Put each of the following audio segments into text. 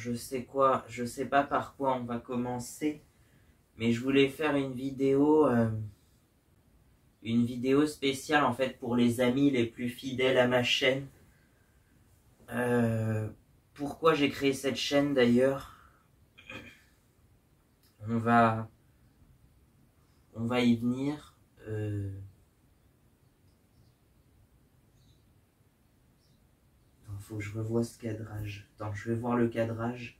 je sais quoi, je sais pas par quoi on va commencer, mais je voulais faire une vidéo spéciale en fait pour les amis les plus fidèles à ma chaîne. Pourquoi j'ai créé cette chaîne d'ailleurs? On va y venir. Faut que je revoie ce cadrage. Attends, je vais voir le cadrage.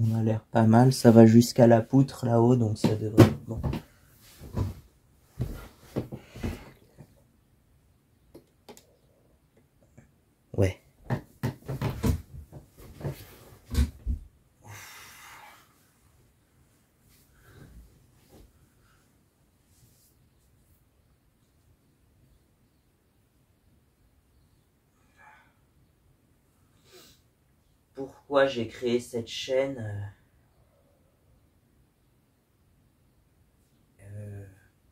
On a l'air pas mal, ça va jusqu'à la poutre là-haut, donc ça devrait être bon. Ouais. Pourquoi j'ai créé cette chaîne?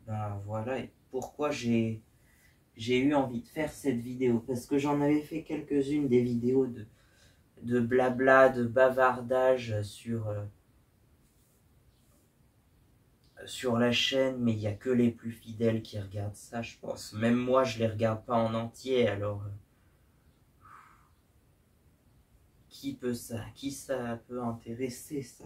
Ben voilà, et pourquoi j'ai eu envie de faire cette vidéo? Parce que j'en avais fait quelques-unes des vidéos de blabla, de bavardage sur la chaîne, mais il n'y a que les plus fidèles qui regardent ça, je pense. Même moi, je les regarde pas en entier, alors qui ça peut intéresser, ça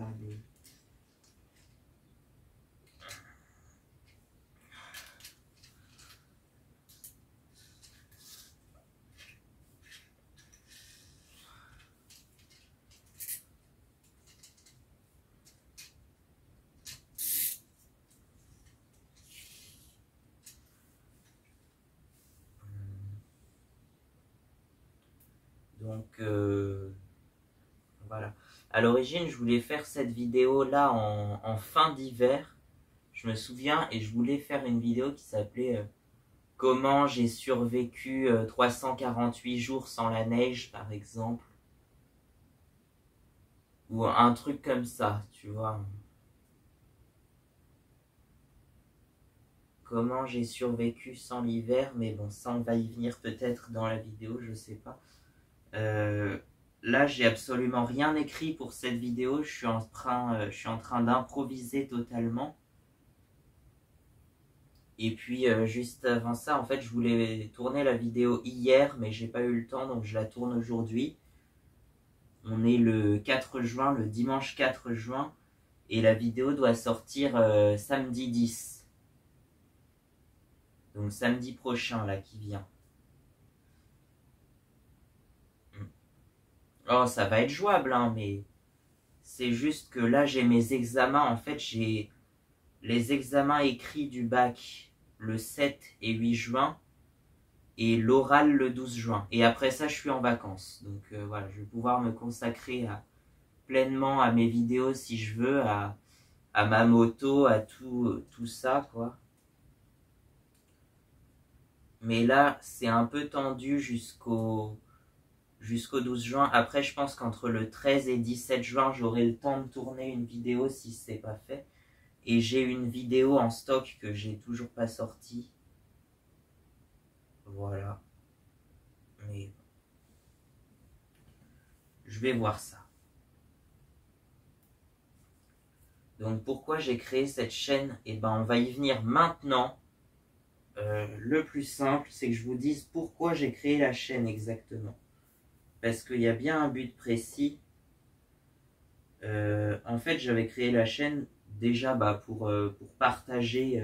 Donc, voilà. À l'origine, je voulais faire cette vidéo-là en fin d'hiver. Je me souviens, et je voulais faire une vidéo qui s'appelait Comment j'ai survécu 348 jours sans la neige, par exemple. Ou un truc comme ça, tu vois. Comment j'ai survécu sans l'hiver, mais bon, ça on va y venir peut-être dans la vidéo, je sais pas. Là, j'ai absolument rien écrit pour cette vidéo, je suis en train d'improviser totalement. Et puis, juste avant ça, en fait, je voulais tourner la vidéo hier, mais j'ai pas eu le temps, donc je la tourne aujourd'hui. On est le 4 juin, le dimanche 4 juin, et la vidéo doit sortir samedi 10. Donc samedi prochain, là, qui vient. Oh, ça va être jouable, hein, mais c'est juste que là, j'ai mes examens. En fait, j'ai les examens écrits du bac le 7 et 8 juin et l'oral le 12 juin. Et après ça, je suis en vacances. Donc voilà, je vais pouvoir me consacrer pleinement à mes vidéos si je veux, à ma moto, à tout ça, quoi. Mais là, c'est un peu tendu jusqu'au 12 juin. Après, je pense qu'entre le 13 et 17 juin, j'aurai le temps de tourner une vidéo si c'est pas fait. Et j'ai une vidéo en stock que j'ai toujours pas sortie. Voilà. Mais je vais voir ça. Donc pourquoi j'ai créé cette chaîne? Eh ben on va y venir maintenant. Le plus simple, c'est que je vous dise pourquoi j'ai créé la chaîne exactement. Parce qu'il y a bien un but précis. En fait, j'avais créé la chaîne déjà pour partager,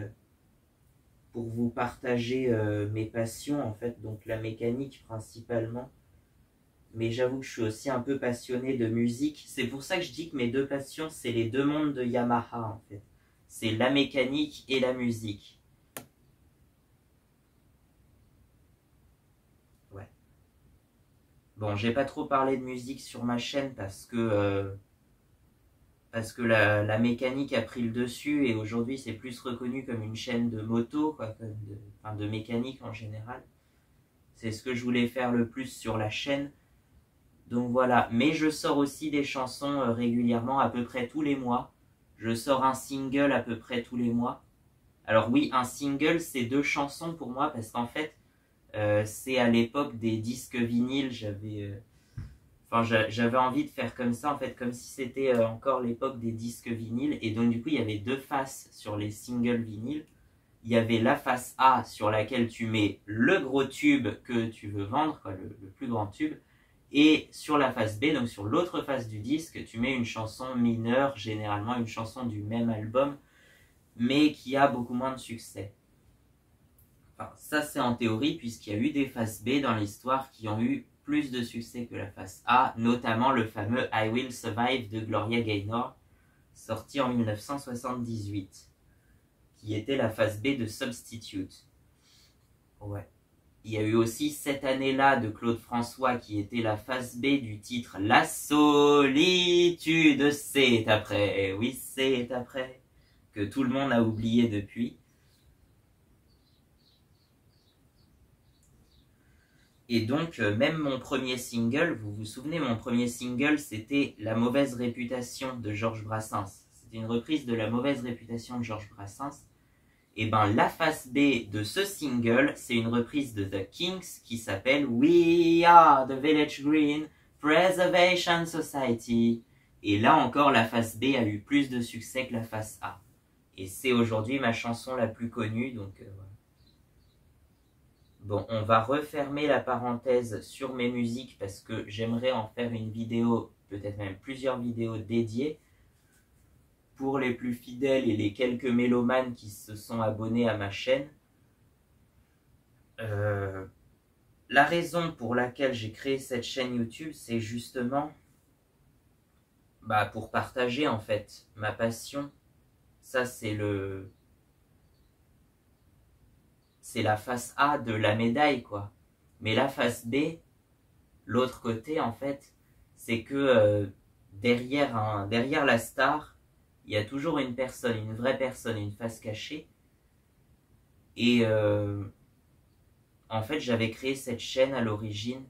pour vous partager mes passions, en fait, donc la mécanique principalement. Mais j'avoue que je suis aussi un peu passionné de musique. C'est pour ça que je dis que mes deux passions, c'est les deux mondes de Yamaha, en fait. C'est la mécanique et la musique. Ouais. Bon, j'ai pas trop parlé de musique sur ma chaîne parce que la mécanique a pris le dessus et aujourd'hui c'est plus reconnu comme une chaîne de moto, quoi, enfin, de mécanique en général. C'est ce que je voulais faire le plus sur la chaîne. Donc voilà, mais je sors aussi des chansons régulièrement, à peu près tous les mois. Je sors un single à peu près tous les mois. Alors oui, un single, c'est 2 chansons pour moi, parce qu'en fait, c'est à l'époque des disques vinyles, j'avais envie de faire comme ça, en fait, comme si c'était encore l'époque des disques vinyles, et donc du coup, il y avait 2 faces sur les singles vinyles. Il y avait la face A sur laquelle tu mets le gros tube que tu veux vendre, quoi, le plus grand tube, et sur la face B, donc sur l'autre face du disque, tu mets une chanson mineure, généralement une chanson du même album, mais qui a beaucoup moins de succès. Enfin, ça c'est en théorie, puisqu'il y a eu des faces B dans l'histoire qui ont eu plus de succès que la face A, notamment le fameux I Will Survive de Gloria Gaynor, sorti en 1978, qui était la face B de Substitute. Ouais. Il y a eu aussi cette année-là de Claude François qui était la face B du titre La solitude, c'est après, oui c'est après, que tout le monde a oublié depuis. Et donc, même mon premier single, vous vous souvenez, mon premier single, c'était La mauvaise réputation de Georges Brassens. C'était une reprise de La mauvaise réputation de Georges Brassens. Et ben, la face B de ce single, c'est une reprise de The Kinks qui s'appelle We Are the Village Green Preservation Society. Et là encore, la face B a eu plus de succès que la face A. Et c'est aujourd'hui ma chanson la plus connue, donc voilà. Bon, on va refermer la parenthèse sur mes musiques parce que j'aimerais en faire une vidéo, peut-être même plusieurs vidéos dédiées pour les plus fidèles et les quelques mélomanes qui se sont abonnés à ma chaîne. La raison pour laquelle j'ai créé cette chaîne YouTube, c'est justement pour partager en fait ma passion. Ça, c'est la face A de la médaille, quoi. Mais la face B, l'autre côté, en fait, c'est que derrière la star, il y a toujours une personne, une vraie personne, une face cachée. Et en fait, j'avais créé cette chaîne à l'origine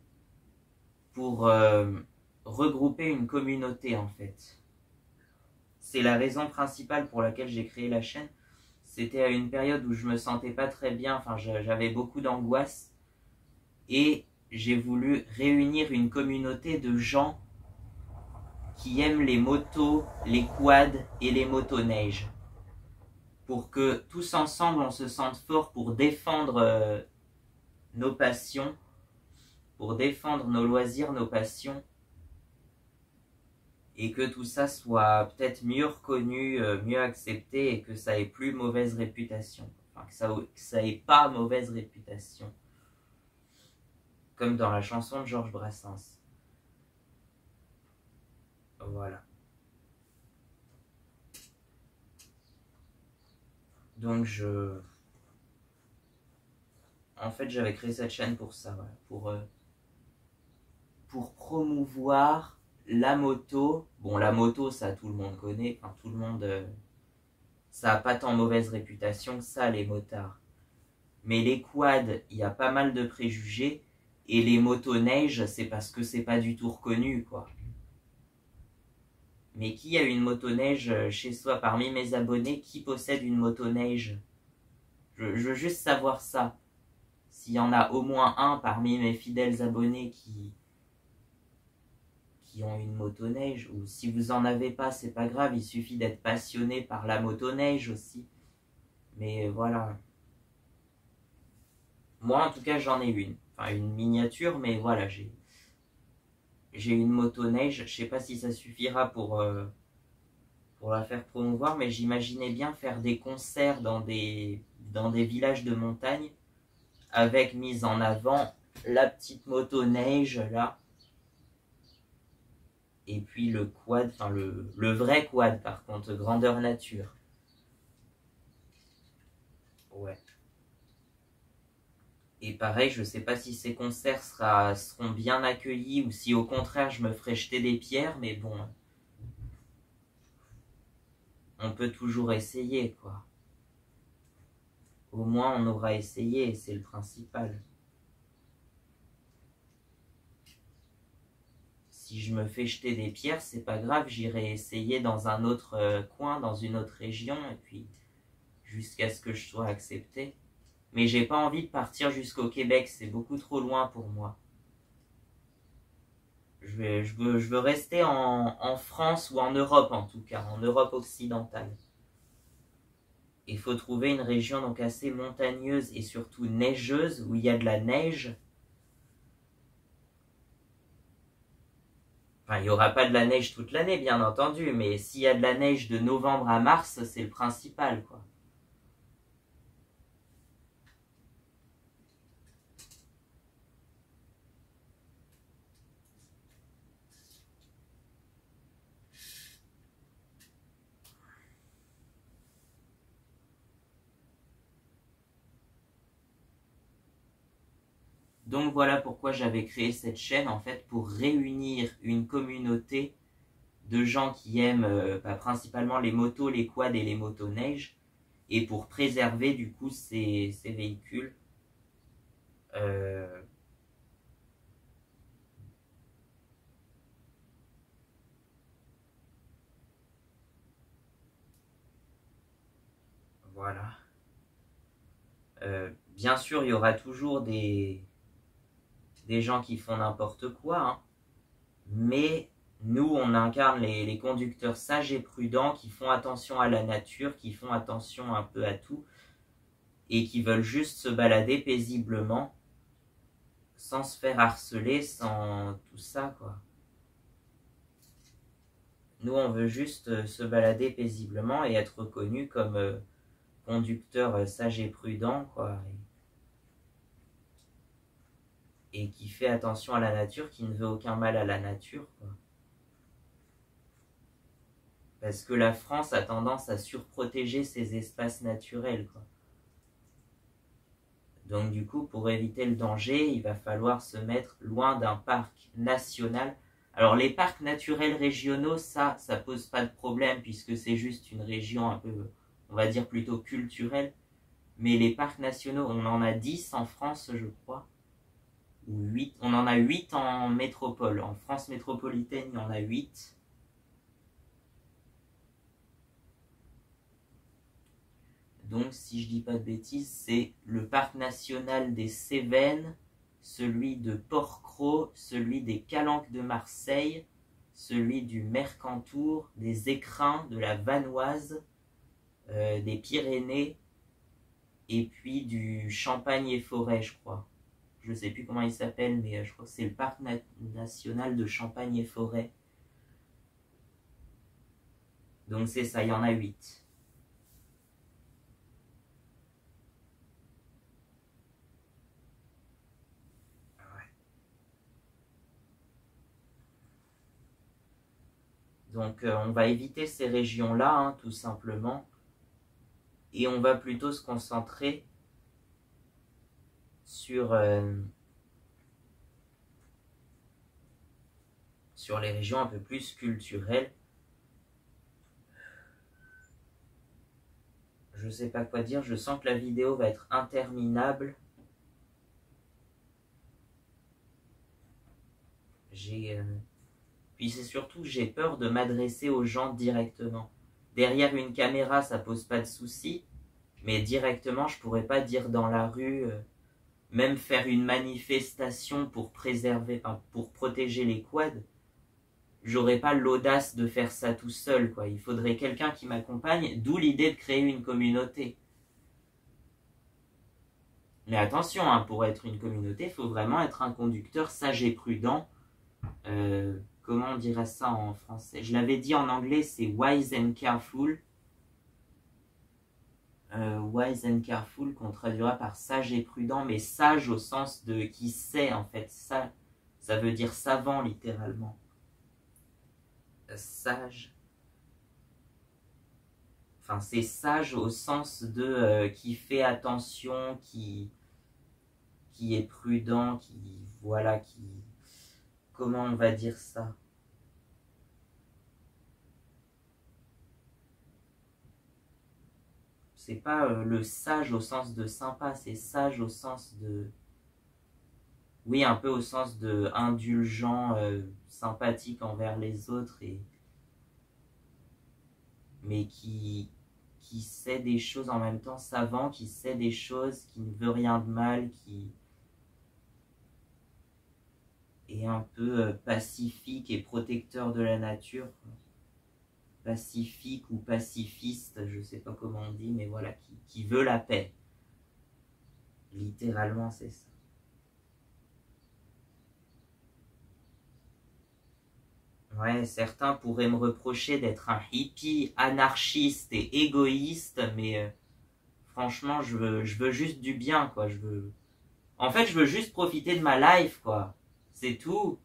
pour regrouper une communauté, en fait. C'est la raison principale pour laquelle j'ai créé la chaîne. C'était à une période où je me sentais pas très bien, enfin j'avais beaucoup d'angoisse. Et j'ai voulu réunir une communauté de gens qui aiment les motos, les quads et les motoneiges. Pour que tous ensemble on se sente fort pour défendre nos passions, pour défendre nos loisirs, nos passions, et que tout ça soit peut-être mieux reconnu, mieux accepté, et que ça ait plus mauvaise réputation. Enfin, que ça ait pas mauvaise réputation. Comme dans la chanson de Georges Brassens. Voilà. Donc en fait, j'avais créé cette chaîne pour ça, voilà, pour promouvoir la moto. Bon, la moto, ça tout le monde connaît, enfin tout le monde, ça a pas tant mauvaise réputation que ça, les motards. Mais les quads, il y a pas mal de préjugés, et les motoneiges, c'est parce que c'est pas du tout reconnu, quoi. Mais qui a une motoneige chez soi parmi mes abonnés? Qui possède une motoneige? Je veux juste savoir ça. S'il y en a au moins un parmi mes fidèles abonnés qui ont une motoneige, ou si vous en avez pas, c'est pas grave, il suffit d'être passionné par la motoneige aussi. Mais voilà. Moi, en tout cas, j'en ai une. Enfin, une miniature, mais voilà, j'ai une motoneige. Je sais pas si ça suffira pour la faire promouvoir, mais j'imaginais bien faire des concerts dans des villages de montagne avec mise en avant la petite motoneige là, et puis le quad, enfin le vrai quad par contre, grandeur nature. Ouais. Et pareil, je sais pas si ces concerts seront bien accueillis ou si au contraire je me ferai jeter des pierres, mais bon, on peut toujours essayer, quoi. Au moins on aura essayé, et c'est le principal. Si je me fais jeter des pierres, c'est pas grave, j'irai essayer dans un autre coin, dans une autre région, et puis jusqu'à ce que je sois accepté. Mais j'ai pas envie de partir jusqu'au Québec, c'est beaucoup trop loin pour moi. Je veux rester en France ou en Europe en tout cas, en Europe occidentale. Il faut trouver une région donc assez montagneuse et surtout neigeuse, où il y a de la neige. Enfin, il n'y aura pas de la neige toute l'année, bien entendu, mais s'il y a de la neige de novembre à mars, c'est le principal, quoi. Donc voilà pourquoi j'avais créé cette chaîne, en fait, pour réunir une communauté de gens qui aiment principalement les motos, les quads et les motoneiges, et pour préserver du coup ces véhicules. Euh, voilà. Bien sûr, il y aura toujours des gens qui font n'importe quoi, hein, mais nous, on incarne les conducteurs sages et prudents qui font attention à la nature, qui font attention un peu à tout, et qui veulent juste se balader paisiblement, sans se faire harceler, sans tout ça, quoi. Nous, on veut juste se balader paisiblement et être reconnu comme conducteur sage et prudent, quoi. Et qui fait attention à la nature, qui ne veut aucun mal à la nature, quoi. Parce que la France a tendance à surprotéger ses espaces naturels, quoi. Donc du coup, pour éviter le danger, il va falloir se mettre loin d'un parc national. Alors les parcs naturels régionaux, ça pose pas de problème, puisque c'est juste une région un peu, on va dire plutôt culturelle. Mais les parcs nationaux, on en a 10 en France, je crois. Ou 8. On en a 8 en métropole. En France métropolitaine, il y en a 8. Donc, si je dis pas de bêtises, c'est le parc national des Cévennes, celui de Port-Cros, celui des Calanques de Marseille, celui du Mercantour, des Écrins, de la Vanoise, des Pyrénées, et puis du Champagne et Forêt, je crois. Je sais plus comment il s'appelle, mais je crois que c'est le parc national de Champagne et Forêt. Donc c'est ça, il y en a 8. Donc on va éviter ces régions-là, hein, tout simplement. Et on va plutôt se concentrer sur les régions un peu plus culturelles. Je sais pas quoi dire, je sens que la vidéo va être interminable. Puis c'est surtout que j'ai peur de m'adresser aux gens directement. Derrière une caméra, ça pose pas de souci, mais directement, je pourrais pas dire dans la rue, même faire une manifestation pour préserver, enfin, pour protéger les quads. J'aurais pas l'audace de faire ça tout seul, quoi. Il faudrait quelqu'un qui m'accompagne, d'où l'idée de créer une communauté. Mais attention, hein, pour être une communauté, il faut vraiment être un conducteur sage et prudent. Comment on dirait ça en français? Je l'avais dit en anglais, c'est wise and careful. Wise and careful qu'on traduira par sage et prudent, mais sage au sens de qui sait en fait. Ça veut dire savant littéralement. Sage. Enfin, c'est sage au sens de qui fait attention, qui est prudent, voilà, comment on va dire ça? C'est pas le sage au sens de sympa, c'est sage au sens de... Oui, un peu au sens de indulgent, sympathique envers les autres, mais qui qui sait des choses en même temps, savant, qui sait des choses, qui ne veut rien de mal, qui est un peu pacifique et protecteur de la nature. Pacifique ou pacifiste, je sais pas comment on dit, mais voilà, qui veut la paix. Littéralement, c'est ça. Ouais, certains pourraient me reprocher d'être un hippie anarchiste et égoïste, mais franchement, je veux juste du bien, quoi. En fait, je veux juste profiter de ma life, quoi. C'est tout.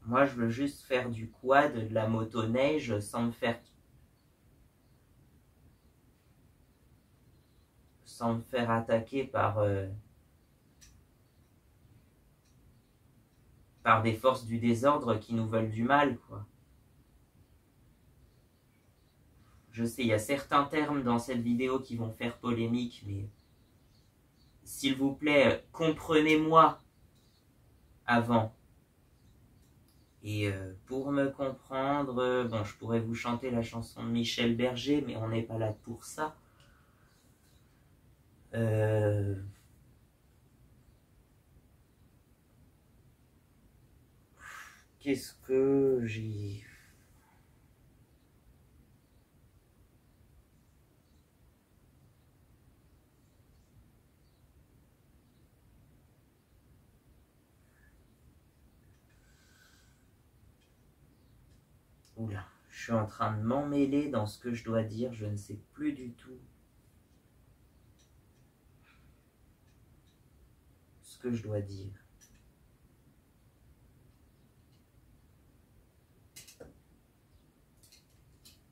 Moi, je veux juste faire du quad, de la motoneige, sans me faire attaquer par des forces du désordre qui nous veulent du mal, quoi. Je sais, il y a certains termes dans cette vidéo qui vont faire polémique, mais s'il vous plaît, comprenez-moi avant. Et pour me comprendre, bon, je pourrais vous chanter la chanson de Michel Berger, mais on n'est pas là pour ça. Qu'est-ce que j'ai... Oula, je suis en train de m'emmêler dans ce que je dois dire, je ne sais plus du tout ce que je dois dire.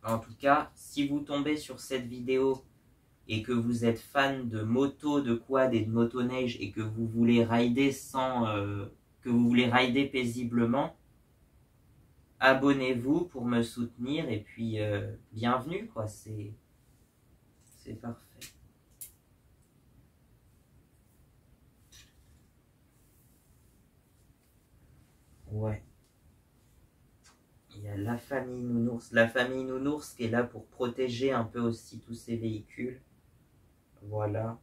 En tout cas, si vous tombez sur cette vidéo et que vous êtes fan de moto, de quad et de motoneige et que vous voulez rider que vous voulez rider paisiblement, abonnez-vous pour me soutenir et puis bienvenue, quoi, c'est parfait. Ouais. Il y a la famille Nounours qui est là pour protéger un peu aussi tous ces véhicules. Voilà.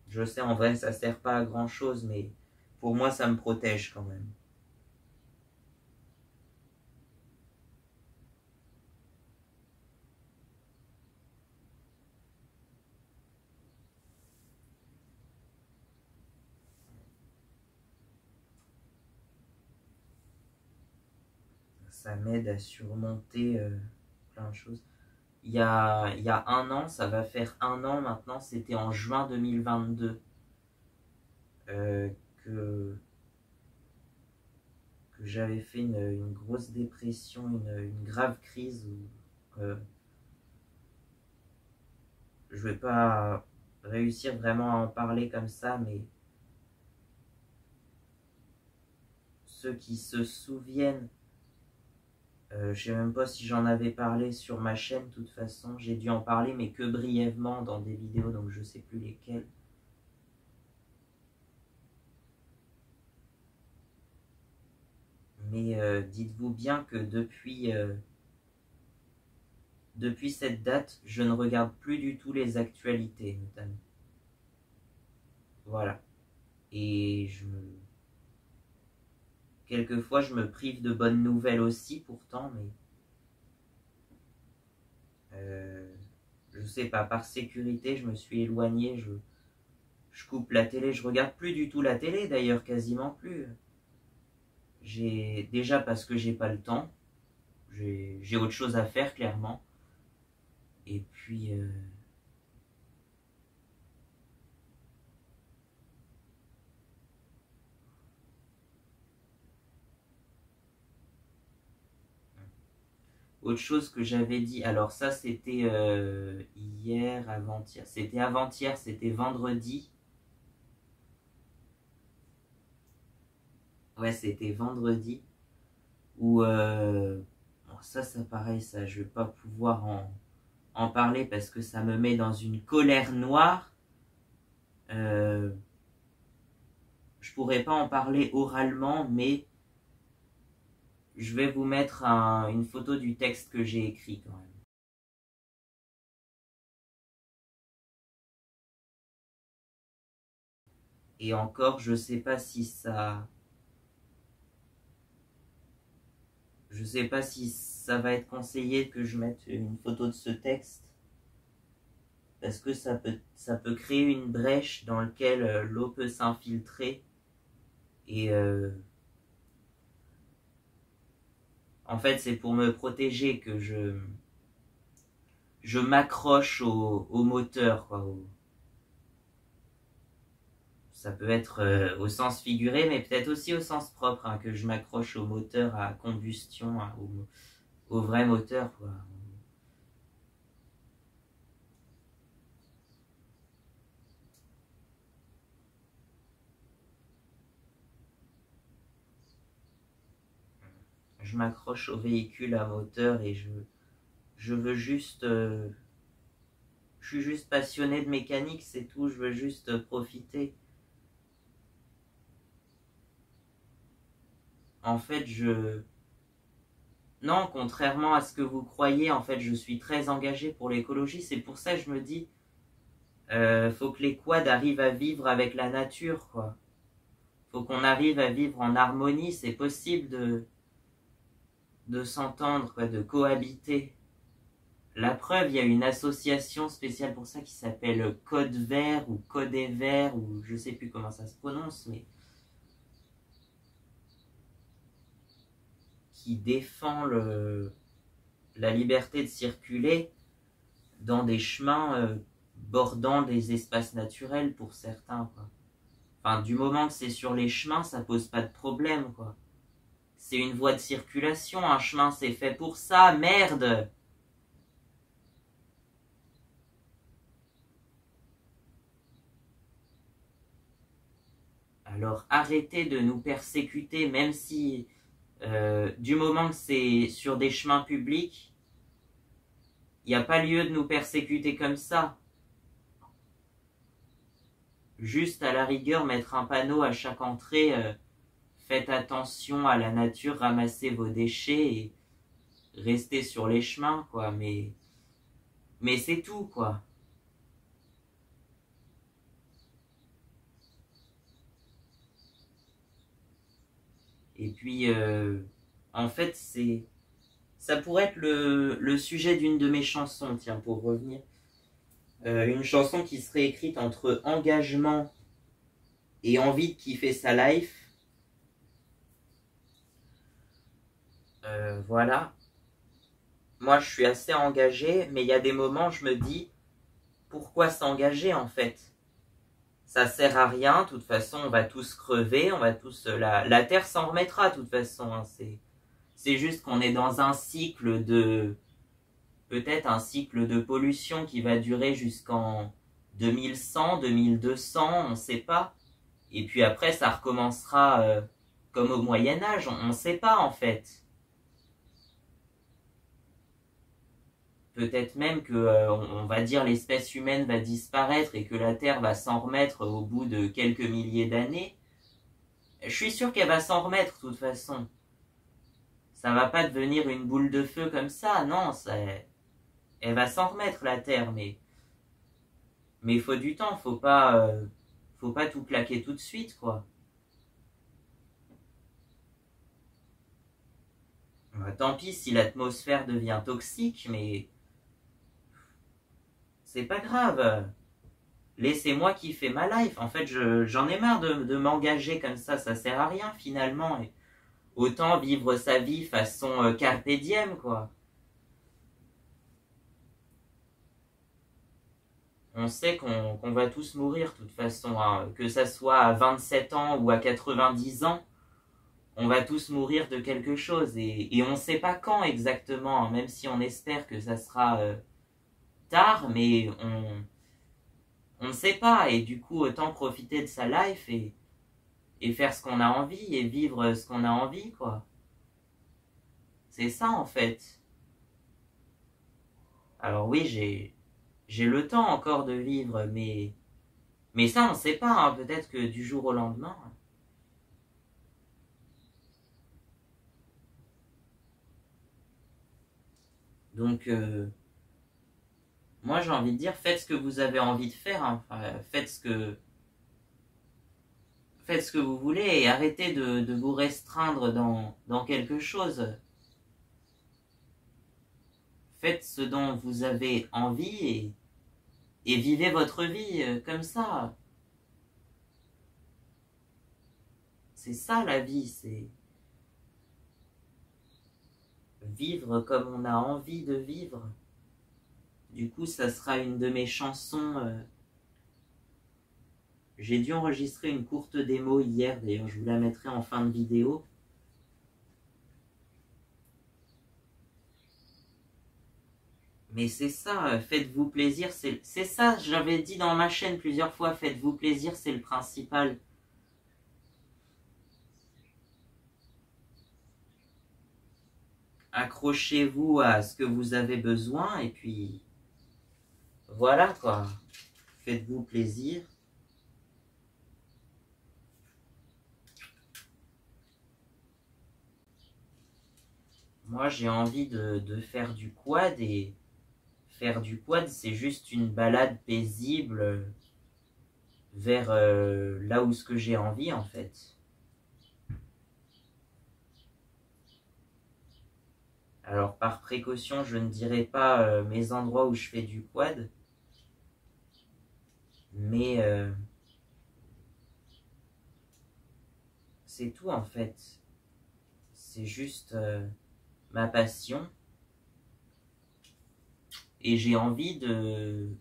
Je sais, en vrai, ça sert pas à grand chose, mais pour moi, ça me protège quand même. Ça m'aide à surmonter plein de choses. Il y a un an, ça va faire un an maintenant, c'était en juin 2022 que j'avais fait une grosse dépression, une grave crise où je vais pas réussir vraiment à en parler comme ça, mais ceux qui se souviennent, je sais même pas si j'en avais parlé sur ma chaîne, de toute façon, j'ai dû en parler, mais que brièvement dans des vidéos, donc je sais plus lesquelles. Mais dites-vous bien que depuis cette date, je ne regarde plus du tout les actualités, notamment. Voilà. Et quelquefois, je me prive de bonnes nouvelles aussi, pourtant, mais je sais pas, par sécurité, je me suis éloigné, je coupe la télé, je regarde plus du tout la télé, d'ailleurs, quasiment plus. Déjà parce que j'ai pas le temps, j'ai autre chose à faire, clairement. Et puis... autre chose que j'avais dit, alors ça c'était hier, avant-hier, c'était vendredi. Ouais, c'était vendredi. Où, bon, ça pareil, ça je vais pas pouvoir en parler parce que ça me met dans une colère noire. Je pourrais pas en parler oralement, mais Je vais vous mettre une photo du texte que j'ai écrit quand même. Et encore, je sais pas si ça... Je sais pas si ça va être conseillé que je mette une photo de ce texte. Parce que ça peut créer une brèche dans laquelle l'eau peut s'infiltrer. Et en fait, c'est pour me protéger que je m'accroche au moteur, quoi. Ça peut être au sens figuré, mais peut-être aussi au sens propre, hein, que je m'accroche au moteur à combustion, hein, au vrai moteur, quoi. Je m'accroche au véhicule à moteur et je veux juste... je suis juste passionné de mécanique, c'est tout, je veux juste profiter. En fait, non, contrairement à ce que vous croyez, en fait, je suis très engagé pour l'écologie. C'est pour ça que je me dis, faut que les quads arrivent à vivre avec la nature, quoi. Faut qu'on arrive à vivre en harmonie. C'est possible de s'entendre, quoi, de cohabiter. La preuve, il y a une association spéciale pour ça qui s'appelle Code Vert ou Codé Vert ou je sais plus comment ça se prononce, mais qui défend la liberté de circuler dans des chemins bordant des espaces naturels pour certains, quoi. Enfin, du moment que c'est sur les chemins, ça pose pas de problème, quoi. C'est une voie de circulation, un chemin c'est fait pour ça, merde! Alors arrêtez de nous persécuter, même si du moment que c'est sur des chemins publics, il n'y a pas lieu de nous persécuter comme ça. Juste à la rigueur mettre un panneau à chaque entrée, faites attention à la nature, ramassez vos déchets et restez sur les chemins, quoi. Mais c'est tout, quoi. Et puis, en fait, ça pourrait être le sujet d'une de mes chansons, tiens, pour revenir. Une chanson qui serait écrite entre engagement et envie de kiffer sa life. Voilà. Moi, je suis assez engagé, mais il y a des moments, je me dis, pourquoi s'engager en fait? Ça sert à rien, de toute façon, on va tous crever, on va tous... la Terre s'en remettra, de toute façon. Hein, c'est juste qu'on est dans un cycle de... Peut-être un cycle de pollution qui va durer jusqu'en 2100, 2200, on ne sait pas. Et puis après, ça recommencera comme au Moyen-Âge, on ne sait pas en fait. Peut-être même que, on va dire, l'espèce humaine va disparaître et que la Terre va s'en remettre au bout de quelques milliers d'années. Je suis sûr qu'elle va s'en remettre, de toute façon. Ça va pas devenir une boule de feu comme ça, non, elle va s'en remettre, la Terre, mais il faut du temps, faut pas tout claquer tout de suite, quoi. Bah, tant pis si l'atmosphère devient toxique, mais c'est pas grave. Laissez-moi kiffer ma life. En fait, j'en ai marre de m'engager comme ça sert à rien finalement. Et autant vivre sa vie façon carpe diem, quoi. On sait qu'on va tous mourir de toute façon, hein. Que ça soit à 27 ans ou à 90 ans, on va tous mourir de quelque chose. Et on ne sait pas quand exactement, hein, même si on espère que ça sera tard, mais on ne sait pas. Et du coup, autant profiter de sa life et faire ce qu'on a envie et vivre ce qu'on a envie, quoi. C'est ça en fait. Alors oui, j'ai le temps encore de vivre, mais ça on ne sait pas, hein. Peut-être que du jour au lendemain. Donc, moi j'ai envie de dire, faites ce que vous avez envie de faire, hein. Enfin, faites ce que vous voulez et arrêtez de vous restreindre dans quelque chose. Faites ce dont vous avez envie et vivez votre vie comme ça. C'est ça la vie, c'est vivre comme on a envie de vivre. Du coup, ça sera une de mes chansons. J'ai dû enregistrer une courte démo hier, d'ailleurs je vous la mettrai en fin de vidéo. Mais c'est ça, faites-vous plaisir, c'est ça, j'avais dit dans ma chaîne plusieurs fois, faites-vous plaisir, c'est le principal. Accrochez-vous à ce que vous avez besoin et puis voilà quoi, faites-vous plaisir. Moi j'ai envie de faire du quad et faire du quad c'est juste une balade paisible vers là où ce que j'ai envie en fait. Alors par précaution je ne dirai pas mes endroits où je fais du quad, mais c'est tout en fait. C'est juste ma passion et j'ai envie de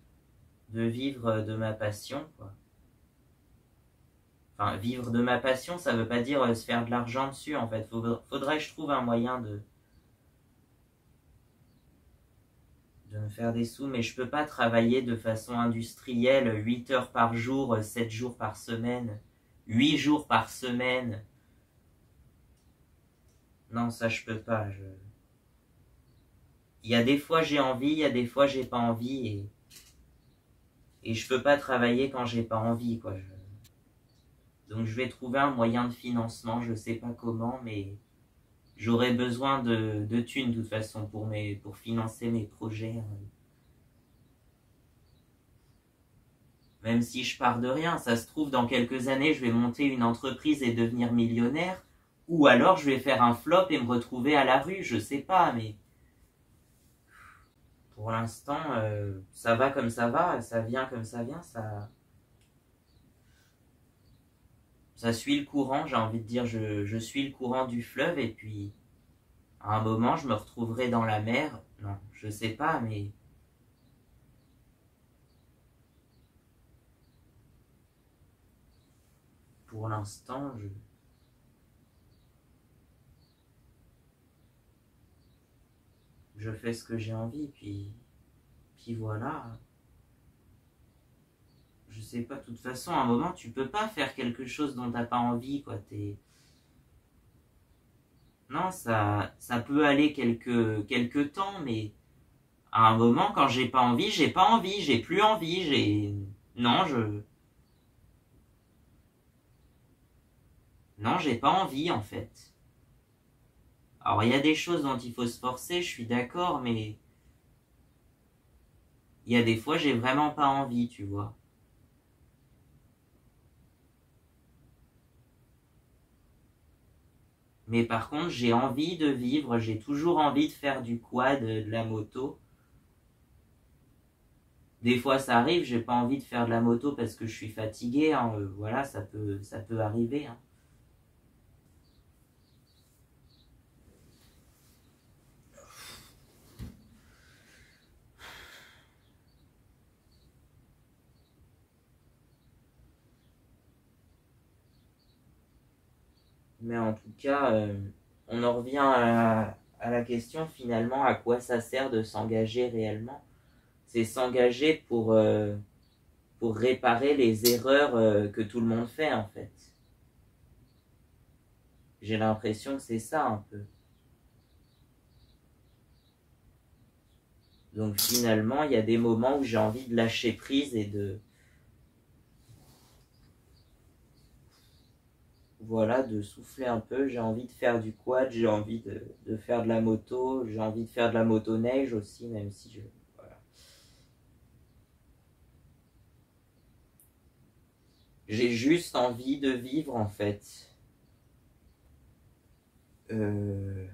vivre de ma passion quoi. Enfin, vivre de ma passion, ça veut pas dire se faire de l'argent dessus en fait. Faudrait que je trouve un moyen de me faire des sous, mais je peux pas travailler de façon industrielle 8 heures par jour, 7 jours par semaine, 8 jours par semaine. Non, ça je peux pas. Il y a des fois j'ai envie, il y a des fois j'ai pas envie et je peux pas travailler quand j'ai pas envie quoi. Donc je vais trouver un moyen de financement, je sais pas comment, mais j'aurai besoin de thunes de toute façon pour financer mes projets. Même si je pars de rien, ça se trouve dans quelques années je vais monter une entreprise et devenir millionnaire, ou alors je vais faire un flop et me retrouver à la rue, je sais pas, mais pour l'instant ça va, ça vient comme ça vient, ça suit le courant, j'ai envie de dire, je suis le courant du fleuve et puis à un moment je me retrouverai dans la mer, non, je sais pas, mais pour l'instant je fais ce que j'ai envie, puis voilà. Je sais pas, de toute façon, à un moment, tu peux pas faire quelque chose dont t'as pas envie, quoi. Non, ça peut aller quelques temps, mais à un moment, quand j'ai pas envie, j'ai plus envie, Non, Non, j'ai pas envie, en fait. Alors, il y a des choses dont il faut se forcer, je suis d'accord, mais il y a des fois, j'ai vraiment pas envie, tu vois. Mais par contre, j'ai envie de vivre, j'ai toujours envie de faire du quad, de la moto. Des fois, ça arrive, j'ai pas envie de faire de la moto parce que je suis fatigué, hein, voilà, ça peut arriver, hein. Mais en tout cas, on en revient à la question finalement, à quoi ça sert de s'engager réellement? C'est s'engager pour réparer les erreurs que tout le monde fait en fait. J'ai l'impression que c'est ça un peu. Donc finalement, il y a des moments où j'ai envie de lâcher prise et voilà, de souffler un peu. J'ai envie de faire du quad, j'ai envie de faire de la moto, j'ai envie de faire de la motoneige aussi, même si je... Voilà. J'ai juste envie de vivre en fait. Putain,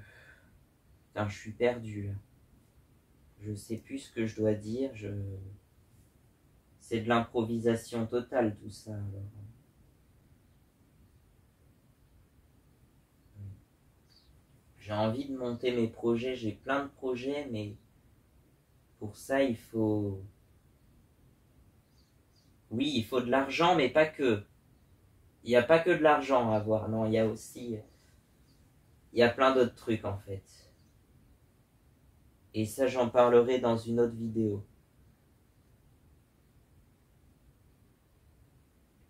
je suis perdu. Je sais plus ce que je dois dire. C'est de l'improvisation totale tout ça. Alors. J'ai envie de monter mes projets. J'ai plein de projets, mais pour ça il faut... Oui, il faut de l'argent, mais pas que. Il n'y a pas que de l'argent à avoir. Non, il y a aussi... Il y a plein d'autres trucs en fait. Et ça, j'en parlerai dans une autre vidéo.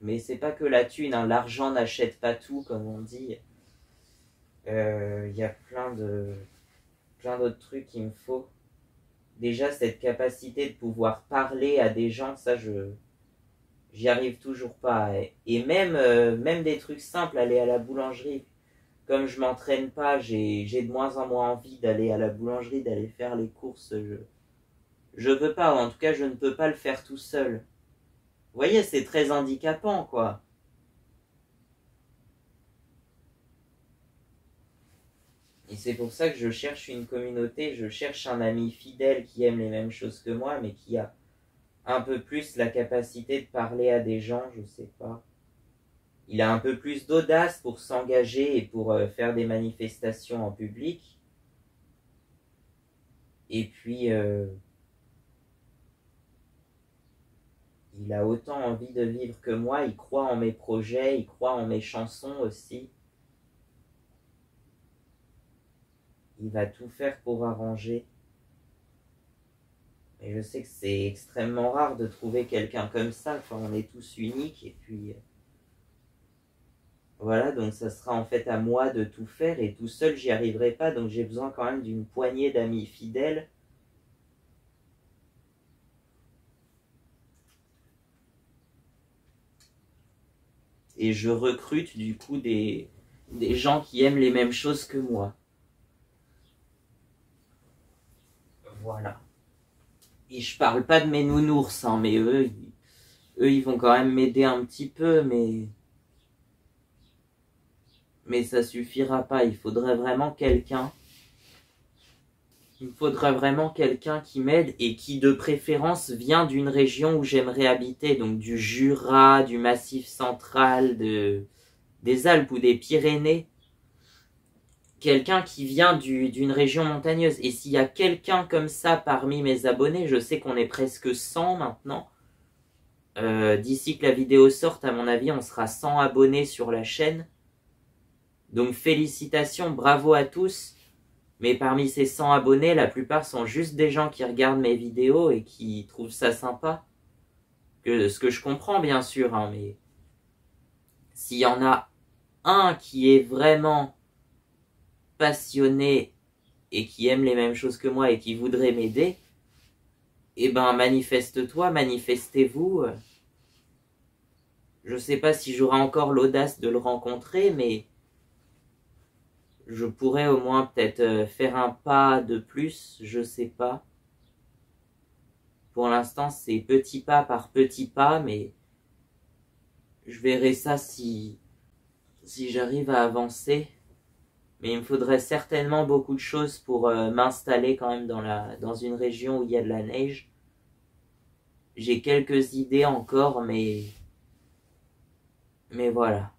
Mais c'est pas que la thune, hein. L'argent n'achète pas tout, comme on dit. Il y a plein d'autres trucs qu'il me faut. Déjà, cette capacité de pouvoir parler à des gens, ça, j'y arrive toujours pas. Et même des trucs simples, aller à la boulangerie. Comme je m'entraîne pas, j'ai de moins en moins envie d'aller à la boulangerie, d'aller faire les courses. Je peux pas, ou en tout cas, je ne peux pas le faire tout seul. Vous voyez, c'est très handicapant, quoi. Et c'est pour ça que je cherche une communauté, je cherche un ami fidèle qui aime les mêmes choses que moi, mais qui a un peu plus la capacité de parler à des gens, je sais pas. Il a un peu plus d'audace pour s'engager et pour faire des manifestations en public. Et puis, il a autant envie de vivre que moi, il croit en mes projets, il croit en mes chansons aussi. Il va tout faire pour arranger. Et je sais que c'est extrêmement rare de trouver quelqu'un comme ça, enfin, on est tous uniques, et puis... Voilà, donc ça sera en fait à moi de tout faire, et tout seul j'y arriverai pas, donc j'ai besoin quand même d'une poignée d'amis fidèles. Et je recrute du coup des gens qui aiment les mêmes choses que moi. Voilà. Et je parle pas de mes nounours, hein, mais eux, ils vont quand même m'aider un petit peu, mais ça suffira pas. Il faudrait vraiment quelqu'un. Il me faudrait vraiment quelqu'un qui m'aide et qui de préférence vient d'une région où j'aimerais habiter, donc du Jura, du Massif central, des Alpes ou des Pyrénées. Quelqu'un qui vient d'une région montagneuse. Et s'il y a quelqu'un comme ça parmi mes abonnés, je sais qu'on est presque 100 maintenant. D'ici que la vidéo sorte, à mon avis, on sera 100 abonnés sur la chaîne. Donc félicitations, bravo à tous. Mais parmi ces 100 abonnés, la plupart sont juste des gens qui regardent mes vidéos et qui trouvent ça sympa. Ce que je comprends bien sûr, hein, mais s'il y en a un qui est vraiment passionné et qui aime les mêmes choses que moi et qui voudrait m'aider, eh ben manifeste-toi, manifestez-vous. Je sais pas si j'aurai encore l'audace de le rencontrer, mais je pourrais au moins peut-être faire un pas de plus, je sais pas. Pour l'instant, c'est petit pas par petit pas, mais je verrai ça si j'arrive à avancer. Mais il me faudrait certainement beaucoup de choses pour m'installer quand même dans une région où il y a de la neige. J'ai quelques idées encore, mais voilà.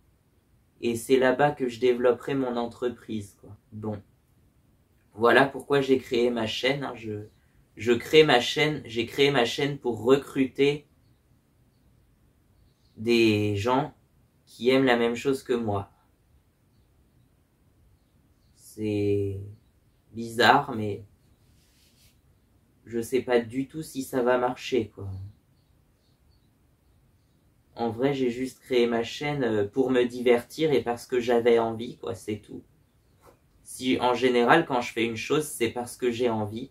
Et c'est là-bas que je développerai mon entreprise, quoi. Bon. Voilà pourquoi j'ai créé ma chaîne, hein. J'ai créé ma chaîne pour recruter des gens qui aiment la même chose que moi. C'est bizarre, mais je sais pas du tout si ça va marcher, quoi. En vrai, j'ai juste créé ma chaîne pour me divertir et parce que j'avais envie, quoi, c'est tout. Si, en général, quand je fais une chose, c'est parce que j'ai envie.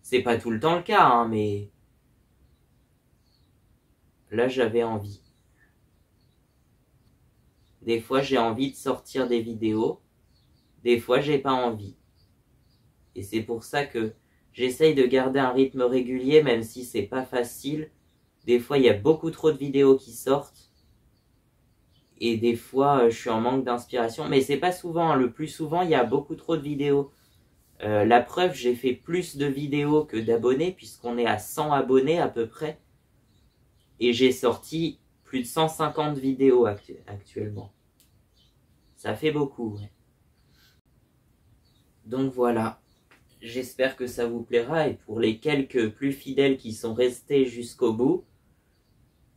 C'est pas tout le temps le cas, hein, mais là, j'avais envie. Des fois, j'ai envie de sortir des vidéos. Des fois, j'ai pas envie. Et c'est pour ça que j'essaye de garder un rythme régulier, même si c'est pas facile. Des fois, il y a beaucoup trop de vidéos qui sortent. Et des fois, je suis en manque d'inspiration. Mais c'est pas souvent, hein. Le plus souvent, il y a beaucoup trop de vidéos. La preuve, j'ai fait plus de vidéos que d'abonnés, puisqu'on est à 100 abonnés à peu près. Et j'ai sorti plus de 150 vidéos actuellement. Ça fait beaucoup, ouais. Donc voilà. J'espère que ça vous plaira. Et pour les quelques plus fidèles qui sont restés jusqu'au bout,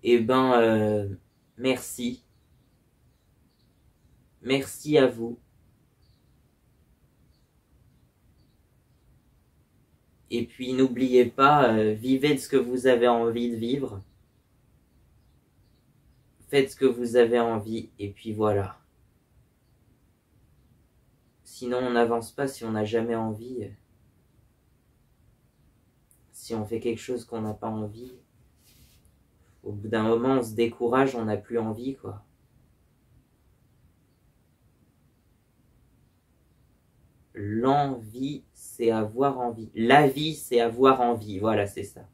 eh ben, merci. Merci à vous. Et puis n'oubliez pas, vivez de ce que vous avez envie de vivre. Faites ce que vous avez envie, et puis voilà. Sinon on n'avance pas si on n'a jamais envie. Si on fait quelque chose qu'on n'a pas envie, au bout d'un moment on se décourage, on n'a plus envie, quoi. L'envie, c'est avoir envie. La vie, c'est avoir envie. Voilà, c'est ça.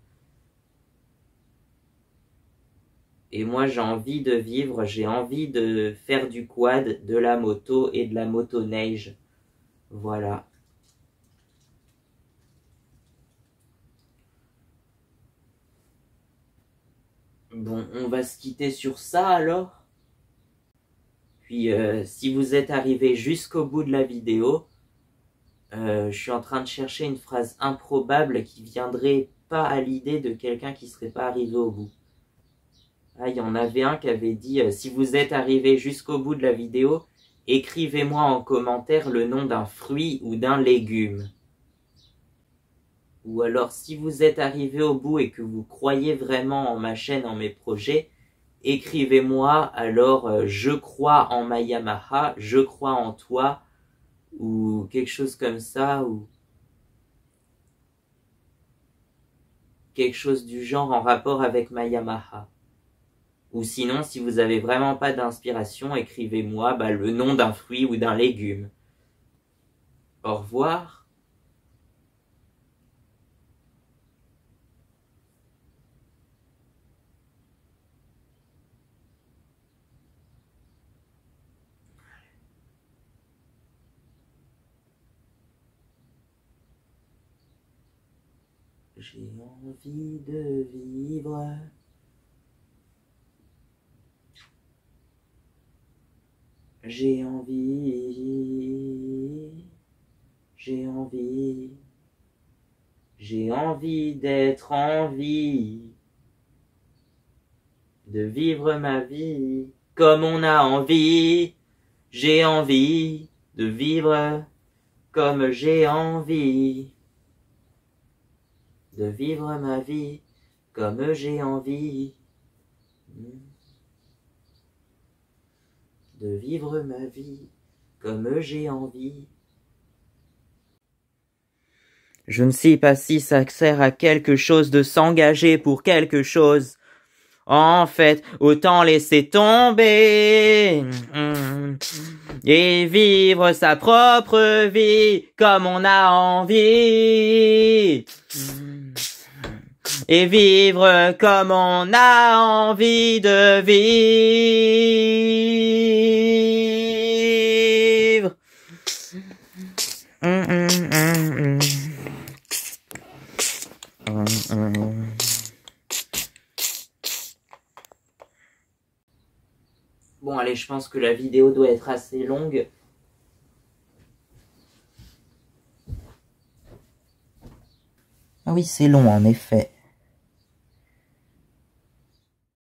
Et moi, j'ai envie de vivre, j'ai envie de faire du quad, de la moto et de la motoneige. Voilà. Bon, on va se quitter sur ça alors. Puis, si vous êtes arrivé jusqu'au bout de la vidéo, je suis en train de chercher une phrase improbable qui viendrait pas à l'idée de quelqu'un qui serait pas arrivé au bout. Ah, il y en avait un qui avait dit si vous êtes arrivé jusqu'au bout de la vidéo, écrivez-moi en commentaire le nom d'un fruit ou d'un légume. Ou alors, si vous êtes arrivé au bout et que vous croyez vraiment en ma chaîne, en mes projets, écrivez-moi alors je crois en ma Yamaha, je crois en toi, ou quelque chose comme ça, ou quelque chose du genre en rapport avec ma Yamaha. Ou sinon, si vous avez vraiment pas d'inspiration, écrivez-moi le nom d'un fruit ou d'un légume. Au revoir. J'ai envie de vivre. J'ai envie. J'ai envie. J'ai envie d'être en vie. De vivre ma vie comme on a envie. J'ai envie de vivre comme j'ai envie. De vivre ma vie comme j'ai envie. De vivre ma vie comme j'ai envie. Je ne sais pas si ça sert à quelque chose de s'engager pour quelque chose. En fait, autant laisser tomber et vivre sa propre vie comme on a envie. Et vivre comme on a envie de vivre. Bon, allez, je pense que la vidéo doit être assez longue. Ah oui, c'est long en effet.